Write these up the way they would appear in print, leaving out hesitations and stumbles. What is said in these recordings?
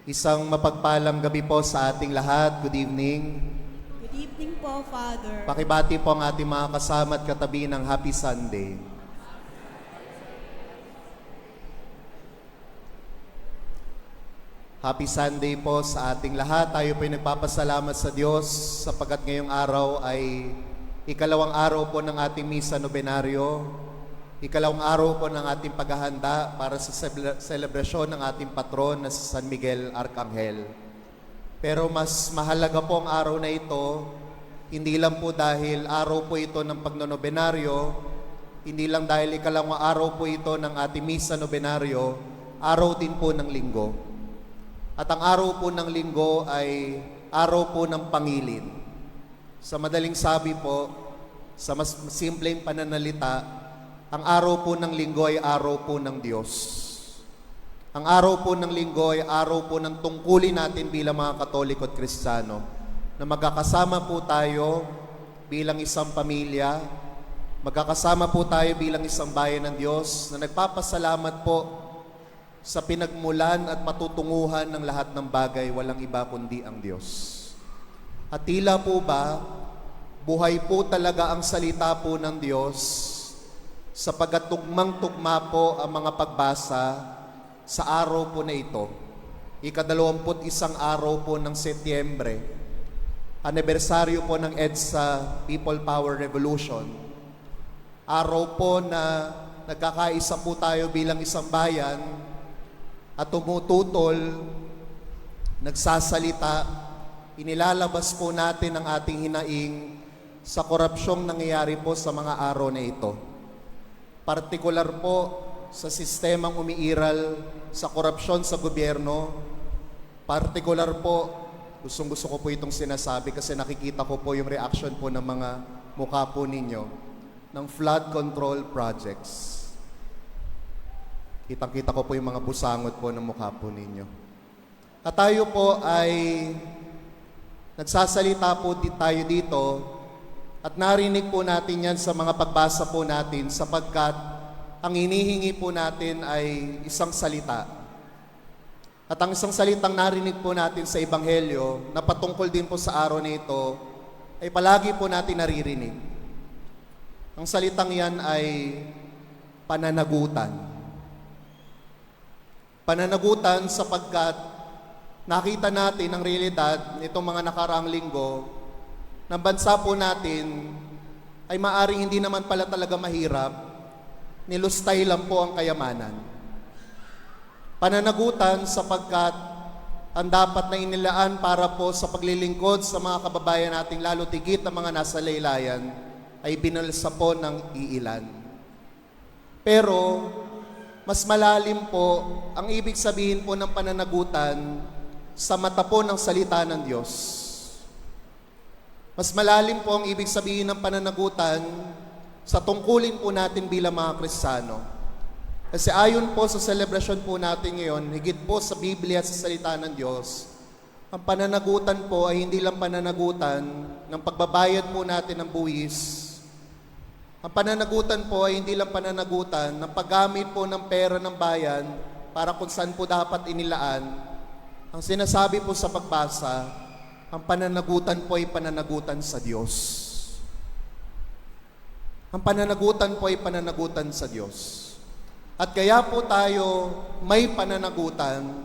Isang mapagpalang gabi po sa ating lahat. Good evening. Good evening po, Father. Pakibati po ang ating mga kasama at katabi ng Happy Sunday. Happy Sunday po sa ating lahat. Tayo po ay nagpapasalamat sa Diyos sapagkat ngayong araw ay ikalawang araw po ng ating Misa Nobenaryo. Ikalawang araw po ng ating paghahanda para sa selebrasyon ng ating patron na si San Miguel Arcangel. Pero mas mahalaga po ang araw na ito, hindi lang po dahil araw po ito ng pagnonobenaryo, hindi lang dahil ikalawang araw po ito ng ating Misa Nobenaryo, araw din po ng linggo. At ang araw po ng linggo ay araw po ng pangilin. Sa madaling sabi po, sa mas simpleng pananalita, ang araw po ng linggo ay araw po ng Diyos. Ang araw po ng linggo ay araw po ng tungkulin natin bilang mga Katoliko at Kristiyano na magkakasama po tayo bilang isang pamilya, magkakasama po tayo bilang isang bayan ng Diyos na nagpapasalamat po sa pinagmulan at matutunguhan ng lahat ng bagay, walang iba kundi ang Diyos. At tila po ba, buhay po talaga ang salita po ng Diyos sapagkat tugmang-tugma po ang mga pagbasa sa araw po na ito. Ika-21 araw po ng Setyembre, anibersaryo po ng EDSA People Power Revolution. Araw po na nagkakaisa po tayo bilang isang bayan at tumututol, nagsasalita, inilalabas po natin ang ating hinaing sa korupsyong nangyayari po sa mga araw na ito. Partikular po sa sistemang umiiral sa korupsyon sa gobyerno. Partikular po, gustong-gusto ko po itong sinasabi kasi nakikita ko po yung reaction po ng mga mukha po ninyo ng flood control projects. Kitang-kita ko po yung mga busangot po ng mukha po ninyo. At tayo po ay nagsasalita po tayo dito at narinig po natin yan sa mga pagbasa po natin sapagkat ang hinihingi po natin ay isang salita. At ang isang salitang narinig po natin sa Ebanghelyo na patungkol din po sa araw na ito ay palagi po natin naririnig. Ang salitang yan ay pananagutan. Pananagutan sapagkat nakita natin ang realidad nitong mga nakaraang linggo ng bansa po natin ay maaring hindi naman pala talaga mahirap, nilustay lang po ang kayamanan. Pananagutan sapagkat ang dapat na inilaan para po sa paglilingkod sa mga kababayan nating lalo tigit na mga nasa laylayan ay binalsa po ng iilan. Pero mas malalim po ang ibig sabihin po ng pananagutan sa mata po ng salita ng Diyos. Mas malalim po ang ibig sabihin ng pananagutan sa tungkulin po natin bilang mga Kristiyano. Kasi ayon po sa selebrasyon po natin ngayon, higit po sa Biblia at sa salita ng Diyos, ang pananagutan po ay hindi lang pananagutan ng pagbabayad po natin ng buwis. Ang pananagutan po ay hindi lang pananagutan ng paggamit po ng pera ng bayan para kung saan po dapat inilaan. Ang sinasabi po sa pagbasa, ang pananagutan po ay pananagutan sa Diyos. Ang pananagutan po ay pananagutan sa Diyos. At kaya po tayo may pananagutan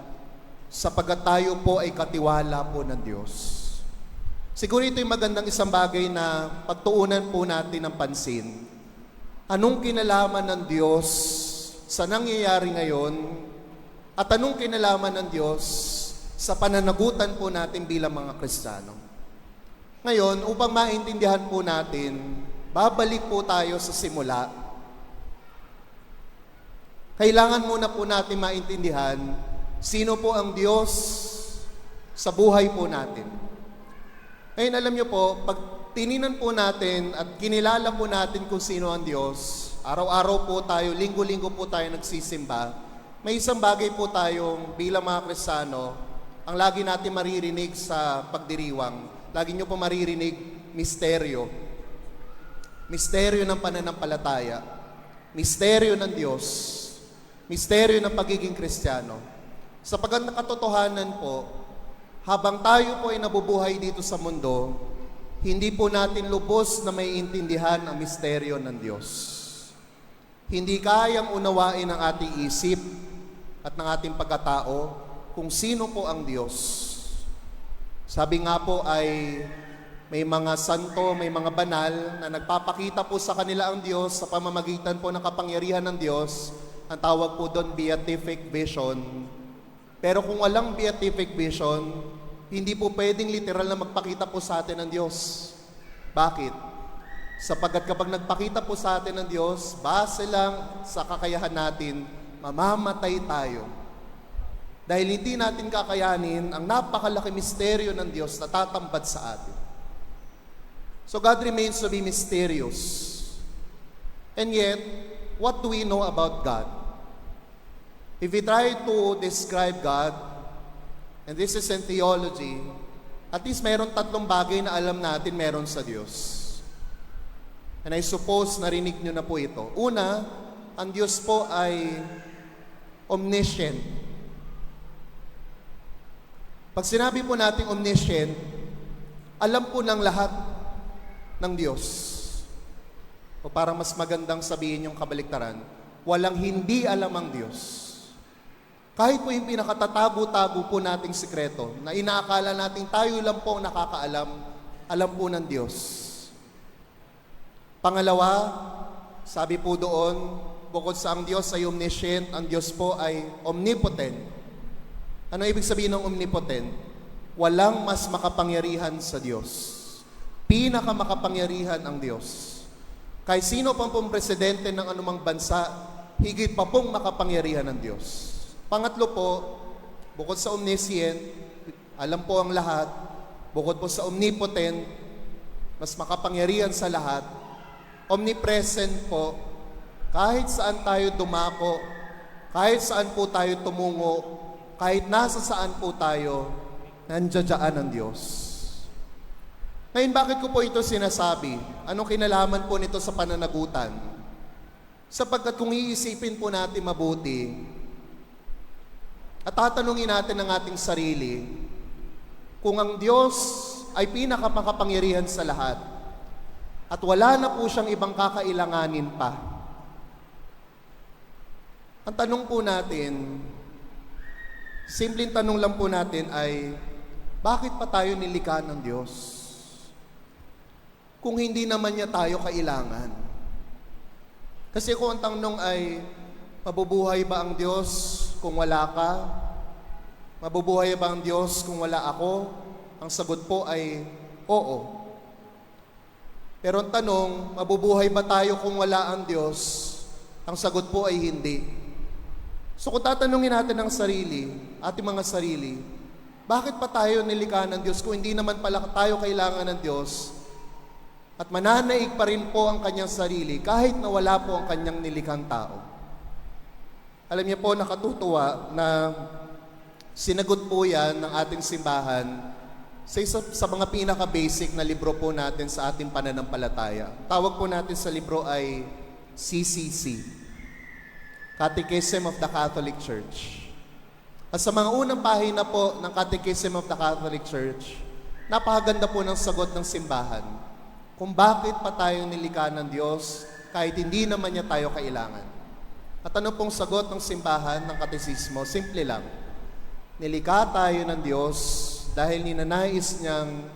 sapagkat tayo po ay katiwala po ng Diyos. Siguro ito yung magandang isang bagay na pagtuunan po natin ng pansin. Anong kinalaman ng Diyos sa nangyayari ngayon at anong kinalaman ng Diyos sa pananagutan po natin bilang mga Kristiyano. Ngayon, upang maintindihan po natin, babalik po tayo sa simula. Kailangan muna po natin maintindihan sino po ang Diyos sa buhay po natin. Ngayon, alam niyo po, pag tininan po natin at kinilala po natin kung sino ang Diyos, araw-araw po tayo, linggo-linggo po tayo nagsisimba, may isang bagay po tayong bilang mga Kristiyano, ang lagi natin maririnig sa pagdiriwang, lagi nyo po maririnig, misteryo. Misteryo ng pananampalataya. Misteryo ng Diyos. Misteryo ng pagiging Kristiyano. Sapagat na katotohanan po, habang tayo po ay nabubuhay dito sa mundo, hindi po natin lubos na may intindihan ang misteryo ng Diyos. Hindi kayang unawain ng ating isip at ng ating pagkatao kung sino po ang Diyos. Sabi nga po ay may mga santo, may mga banal na nagpapakita po sa kanila ang Diyos sa pamamagitan po ng kapangyarihan ng Diyos. Ang tawag po doon beatific vision. Pero kung walang beatific vision, hindi po pwedeng literal na magpakita po sa atin ng Diyos. Bakit? Sapagkat kapag nagpakita po sa atin ng Diyos, base lang sa kakayahan natin, mamamatay tayo. Dahil hindi natin kakayanin ang napakalaki misteryo ng Diyos na tatambad sa atin. So God remains to be mysterious. And yet, what do we know about God? If we try to describe God, and this is in theology, at least mayroon 3 bagay na alam natin meron sa Diyos. And I suppose narinig nyo na po ito. Una, ang Diyos po ay omniscient. Pag sinabi po natin omniscient, alam po ng lahat ng Diyos. O parang mas magandang sabihin yung kabaliktaran, walang hindi alam ang Diyos. Kahit po yung pinakatatago-tago po nating sikreto, na inaakala natin tayo lang po ang nakakaalam, alam po ng Diyos. Pangalawa, sabi po doon, bukod sa ang Diyos ay omniscient, ang Diyos po ay omnipotent. Ano ibig sabihin ng omnipotent? Walang mas makapangyarihan sa Diyos. Pinakamakapangyarihan ang Diyos. Kahit sino pang presidente ng anumang bansa, higit pa pong makapangyarihan ng Diyos. Pangatlo po, bukod sa omniscient, alam po ang lahat, bukod po sa omnipotent, mas makapangyarihan sa lahat, omnipresent po, kahit saan tayo dumako, kahit saan po tayo tumungo, kahit nasa saan po tayo, nandiyan ang Diyos. Ngayon, bakit ko po ito sinasabi? Anong kinalaman po nito sa pananagutan? Sapagkat kung iisipin po natin mabuti, at tatanungin natin ang ating sarili, kung ang Diyos ay pinakamakapangyarihan sa lahat, at wala na po siyang ibang kakailanganin pa. Ang tanong po natin, simpleng tanong lang po natin ay, bakit pa tayo nilikha ng Diyos? Kung hindi naman niya tayo kailangan. Kasi kung ang tanong ay, mabubuhay ba ang Diyos kung wala ka? Mabubuhay ba ang Diyos kung wala ako? Ang sagot po ay, oo. Pero ang tanong, mabubuhay ba tayo kung wala ang Diyos? Ang sagot po ay hindi. So kung tatanungin natin ang sarili, ating mga sarili, bakit pa tayo nilikha ng Diyos kung hindi naman pala tayo kailangan ng Diyos? At mananaig pa rin po ang kanyang sarili kahit na wala po ang kanyang nilikhang tao. Alam niyo po, nakatutuwa na sinagot po yan ng ating simbahan sa isa sa mga pinaka-basic na libro po natin sa ating pananampalataya. Tawag po natin sa libro ay CCC, Catechism of the Catholic Church. At sa mga unang pahina po ng Catechism of the Catholic Church, napakaganda po ng sagot ng simbahan kung bakit pa tayo nilikha ng Diyos kahit hindi naman niya tayo kailangan. At ano pong sagot ng simbahan ng katesismo? Simple lang. Nilikha tayo ng Diyos dahil ninanais niyang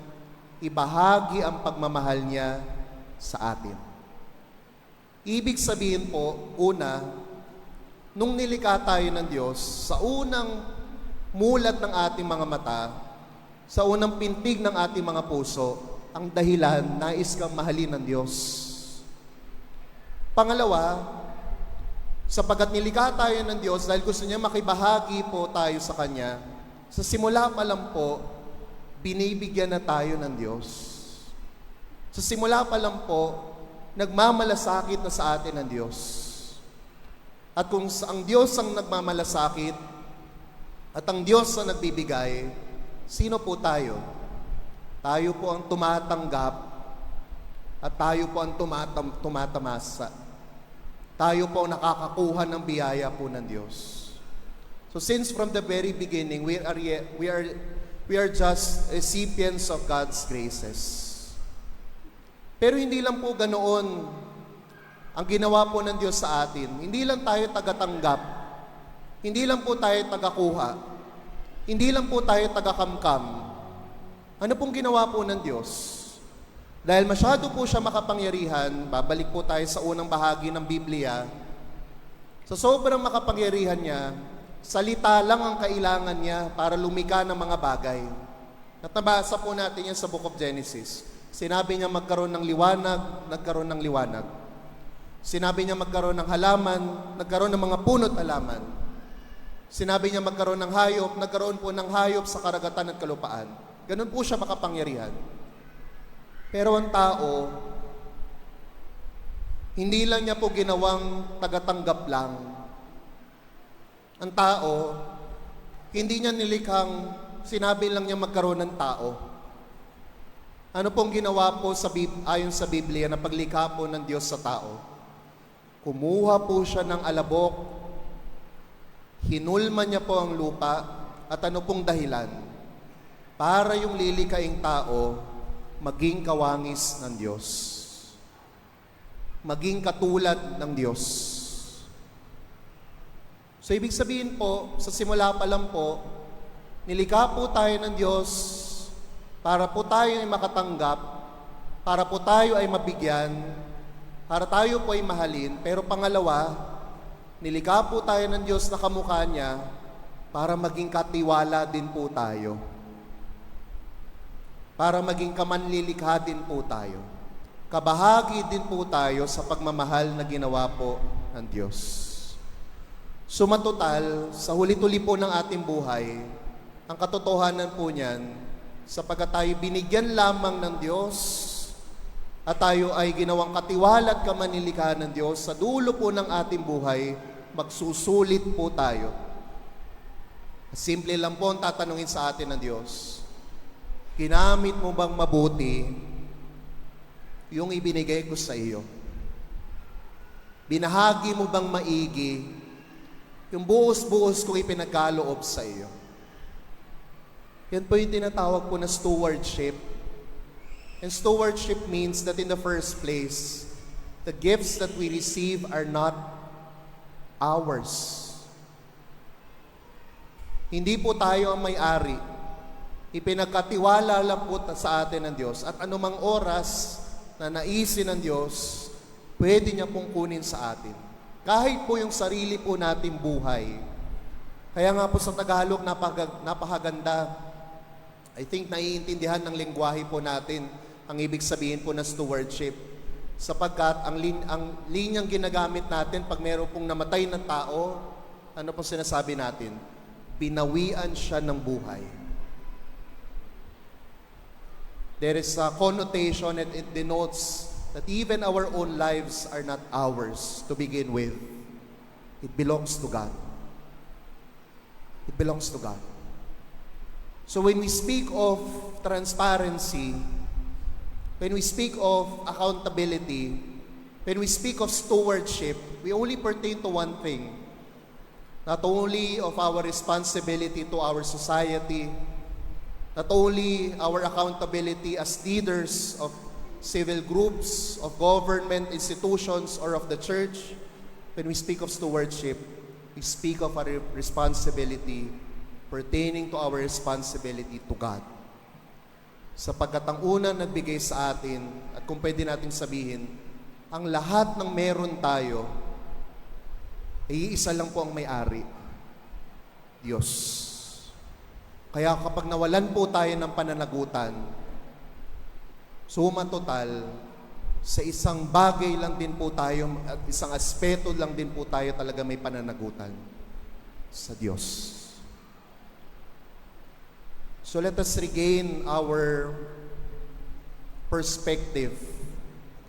ibahagi ang pagmamahal niya sa atin. Ibig sabihin po, una, nung nilikha tayo ng Diyos, sa unang mulat ng ating mga mata, sa unang pintig ng ating mga puso, ang dahilan, nais kang mahalin ng Diyos. Pangalawa, sapagkat nilikha tayo ng Diyos dahil gusto niya makibahagi po tayo sa Kanya, sa simula pa lang po, binibigyan na tayo ng Diyos. Sa simula pa lang po, nagmamalasakit na sa atin ng Diyos. At kung ang Diyos ang nagmamalasakit at ang Diyos ang nagbibigay, sino po tayo? Tayo po ang tumatanggap at tayo po ang tumatamasa. Tayo po ang nakakakuha ng biyaya po ng Diyos. So since from the very beginning, we are just recipients of God's graces. Pero hindi lang po ganoon ang ginawa po ng Diyos sa atin. Hindi lang tayo tagatanggap. Hindi lang po tayo tagakuha. Hindi lang po tayo tagakamkam. Ano pong ginawa po ng Diyos? Dahil masyado po siya makapangyarihan, babalik po tayo sa unang bahagi ng Biblia. Sa sobrang makapangyarihan niya, salita lang ang kailangan niya para lumika ng mga bagay. At nabasa po natin yan sa Book of Genesis. Sinabi niya magkaroon ng liwanag, nagkaroon ng liwanag. Sinabi niya magkaroon ng halaman, nagkaroon ng mga punot halaman. Sinabi niya magkaroon ng hayop, nagkaroon po ng hayop sa karagatan at kalupaan. Ganun po siya makapangyarihan. Pero ang tao, hindi lang niya po ginawang tagatanggap lang. Ang tao, hindi niya nilikhang sinabi lang niya magkaroon ng tao. Ano pong ginawa po ayon sa Biblia na paglikha po ng Diyos sa tao? Kumuha po siya ng alabok, hinulma niya po ang lupa, at ano pong dahilan? Para yung lilikaing tao maging kawangis ng Diyos. Maging katulad ng Diyos. So ibig sabihin po, sa simula pa lang po, nilikha po tayo ng Diyos para po tayo ay makatanggap, para po tayo ay mabigyan, para tayo po ay mahalin. Pero pangalawa, nilikha po tayo ng Diyos na kamukha niya para maging katiwala din po tayo. Para maging kamanlilikha din po tayo. Kabahagi din po tayo sa pagmamahal na ginawa po ng Diyos. Sumatotal, sa huli-tuli po ng ating buhay, ang katotohanan po niyan, sapagkat tayo binigyan lamang ng Diyos at tayo ay ginawang katiwala at kamanlilikha ng Diyos, sa dulo po ng ating buhay, magsusulit po tayo. Simple lang po ang tatanungin sa atin ng Diyos, ginamit mo bang mabuti yung ibinigay ko sa iyo? Binahagi mo bang maigi yung buos-buos kong ipinagkaloob sa iyo? Yan po yung tinatawag po na stewardship. And stewardship means that in the first place, the gifts that we receive are not ours. Hindi po tayo ang may-ari. Ipinagkatiwala lang po sa atin ng Diyos. At anumang oras na naisin ng Diyos, pwede niya pong kunin sa atin. Kahit po yung sarili po nating buhay. Kaya nga po sa Tagalog, napakaganda. I think naiintindihan ng lengguwahe po natin ang ibig sabihin po na stewardship. Sapagkat ang linyang ginagamit natin pag meron pong namatay na tao, ano po sinasabi natin? Binawian siya ng buhay. There is a connotation and it denotes that even our own lives are not ours to begin with. It belongs to God. It belongs to God. So when we speak of transparency, when we speak of accountability, when we speak of stewardship, we only pertain to one thing. Not only of our responsibility to our society, not only our accountability as leaders of civil groups, of government institutions, or of the church. When we speak of stewardship, we speak of our responsibility pertaining to our responsibility to God. Sapagkat ang una nagbigay sa atin, at kung pwede natin sabihin, ang lahat ng meron tayo, ay iisa lang po ang may-ari, Diyos. Kaya kapag nawalan po tayo ng pananagutan, suma total, sa isang bagay lang din po tayo, at isang aspeto lang din po tayo talaga may pananagutan, sa Diyos. So let us regain our perspective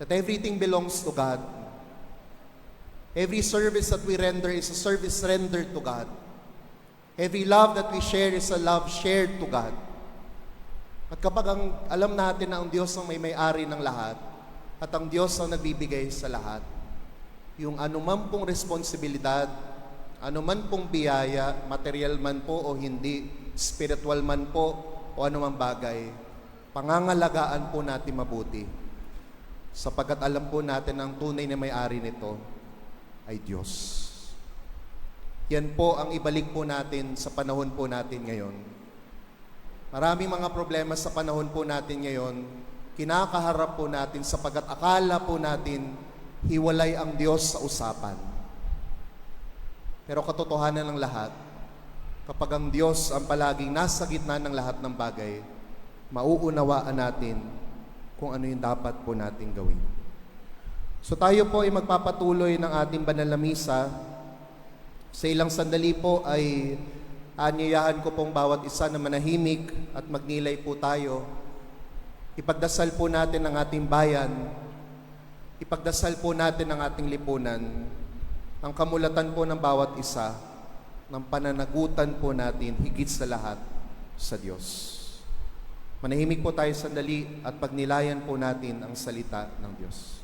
that everything belongs to God. Every service that we render is a service rendered to God. Every love that we share is a love shared to God. At kapag alam natin na ang Diyos ang may-ari ng lahat at ang Diyos ang nagbibigay sa lahat, yung anumang pong responsibilidad, Ano man pong biyaya, material man po o hindi, spiritual man po o anumang bagay, pangangalagaan po natin mabuti. Sapagkat alam po natin ang tunay na may-ari nito ay Diyos. Yan po ang ibalik po natin sa panahon po natin ngayon. Maraming mga problema sa panahon po natin ngayon, kinakaharap po natin sapagkat akala po natin hiwalay ang Diyos sa usapan. Pero katotohanan ng lahat, kapag ang Diyos ang palaging nasa gitna ng lahat ng bagay, mauunawaan natin kung ano yung dapat po natin gawin. So tayo po ay magpapatuloy ng ating banal na misa. Sa ilang sandali po ay aanyayahan ko pong bawat isa na manahimik at magnilay po tayo. Ipagdasal po natin ang ating bayan. Ipagdasal po natin ang ating lipunan. Ang kamulatan po ng bawat isa ng pananagutan po natin higit sa lahat sa Diyos. Manahimik po tayo sandali at pagnilayan po natin ang salita ng Diyos.